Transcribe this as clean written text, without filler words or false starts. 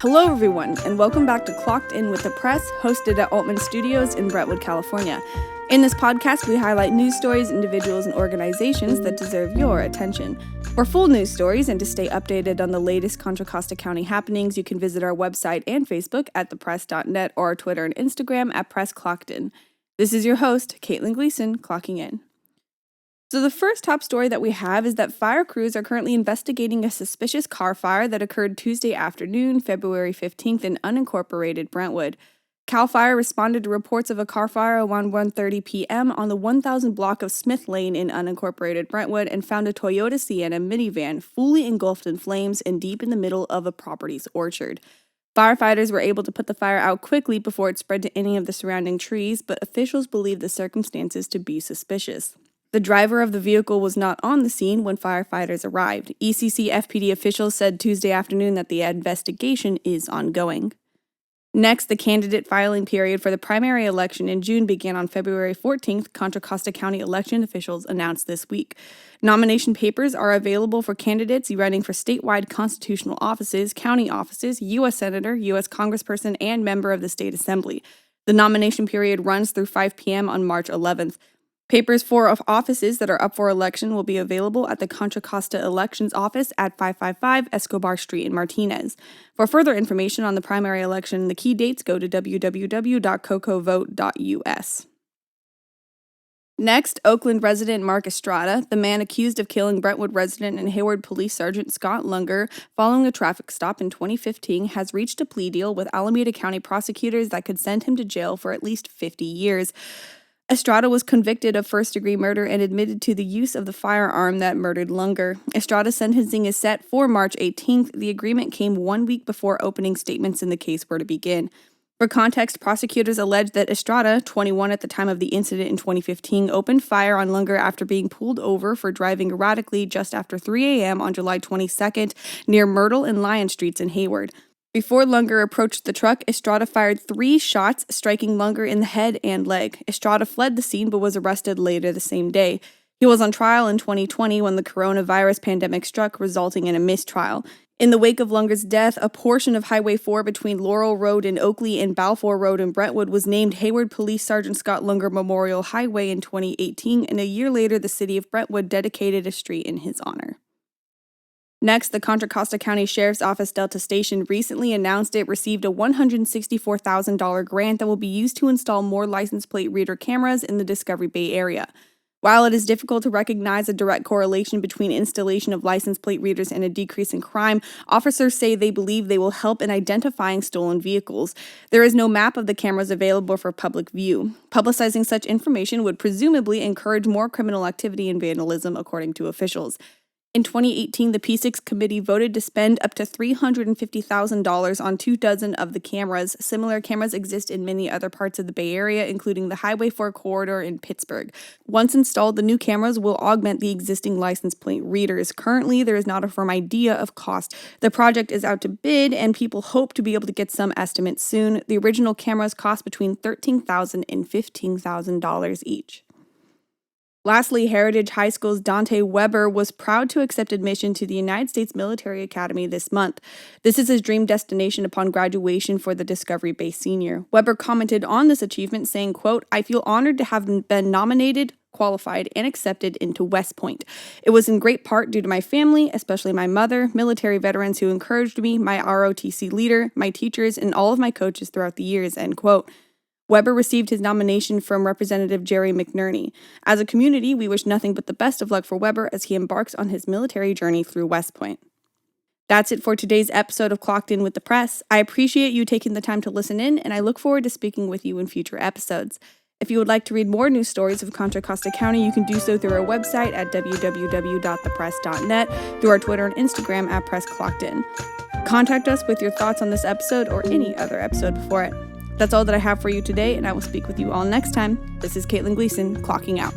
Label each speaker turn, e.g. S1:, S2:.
S1: Hello everyone, and welcome back to Clocked In with the Press, hosted at Altman Studios in Brentwood, California. In this podcast, we highlight news stories, individuals, and organizations that deserve your attention. For full news stories and to stay updated on the latest Contra Costa County happenings, you can visit our website and Facebook at thepress.net or our Twitter and Instagram at PressClockedIn. This is your host, Caitlin Gleason, clocking in. So the first top story that we have is that fire crews are currently investigating a suspicious car fire that occurred Tuesday afternoon, February 15th in unincorporated Brentwood. CAL FIRE responded to reports of a car fire around 1:30 p.m. on the 1000 block of Smith Lane in unincorporated Brentwood and found a Toyota Sienna minivan fully engulfed in flames and deep in the middle of a property's orchard. Firefighters were able to put the fire out quickly before it spread to any of the surrounding trees, but officials believe the circumstances to be suspicious. The driver of the vehicle was not on the scene when firefighters arrived. ECC FPD officials said Tuesday afternoon that the investigation is ongoing. Next, the candidate filing period for the primary election in June began on February 14th, Contra Costa County election officials announced this week. Nomination papers are available for candidates running for statewide constitutional offices, county offices, U.S. Senator, U.S. Congressperson, and member of the State Assembly. The nomination period runs through 5 p.m. on March 11th. Papers for offices that are up for election will be available at the Contra Costa Elections Office at 555 Escobar Street in Martinez. For further information on the primary election and the key dates, go to www.cocovote.us. Next, Oakland resident Mark Estrada, the man accused of killing Brentwood resident and Hayward Police Sergeant Scott Lunger following a traffic stop in 2015, has reached a plea deal with Alameda County prosecutors that could send him to jail for at least 50 years. Estrada was convicted of first-degree murder and admitted to the use of the firearm that murdered Lunger. Estrada's sentencing is set for March 18th. The agreement came 1 week before opening statements in the case were to begin. For context, prosecutors alleged that Estrada, 21 at the time of the incident in 2015, opened fire on Lunger after being pulled over for driving erratically just after 3 a.m. on July 22nd near Myrtle and Lyon Streets in Hayward. Before Lunger approached the truck, Estrada fired 3 shots, striking Lunger in the head and leg. Estrada fled the scene but was arrested later the same day. He was on trial in 2020 when the coronavirus pandemic struck, resulting in a mistrial. In the wake of Lunger's death, a portion of Highway 4 between Laurel Road in Oakley and Balfour Road in Brentwood was named Hayward Police Sergeant Scott Lunger Memorial Highway in 2018, and a year later the city of Brentwood dedicated a street in his honor. Next, the Contra Costa County Sheriff's Office Delta Station recently announced it received a $164,000 grant that will be used to install more license plate reader cameras in the Discovery Bay area. While it is difficult to recognize a direct correlation between installation of license plate readers and a decrease in crime, officers say they believe they will help in identifying stolen vehicles. There is no map of the cameras available for public view. Publicizing such information would presumably encourage more criminal activity and vandalism, according to officials. In 2018, the P6 committee voted to spend up to $350,000 on 24 of the cameras. Similar cameras exist in many other parts of the Bay Area, including the Highway 4 corridor in Pittsburgh. Once installed, the new cameras will augment the existing license plate readers. Currently, there is not a firm idea of cost. The project is out to bid, and people hope to be able to get some estimates soon. The original cameras cost between $13,000 and $15,000 each. Lastly, Heritage High School's Dante Weber was proud to accept admission to the United States Military Academy this month. This is his dream destination upon graduation for the Discovery Bay senior. Weber commented on this achievement saying, quote, "I feel honored to have been nominated, qualified, and accepted into West Point. It was in great part due to my family, especially my mother, military veterans who encouraged me, my ROTC leader, my teachers, and all of my coaches throughout the years," end quote. Weber received his nomination from Representative Jerry McNerney. As a community, we wish nothing but the best of luck for Weber as he embarks on his military journey through West Point. That's it for today's episode of Clocked In with the Press. I appreciate you taking the time to listen in, and I look forward to speaking with you in future episodes. If you would like to read more news stories of Contra Costa County, you can do so through our website at www.thepress.net, through our Twitter and Instagram at PressClockedIn. Contact us with your thoughts on this episode or any other episode before it. That's all that I have for you today, and I will speak with you all next time. This is Caitlin Gleason, clocking out.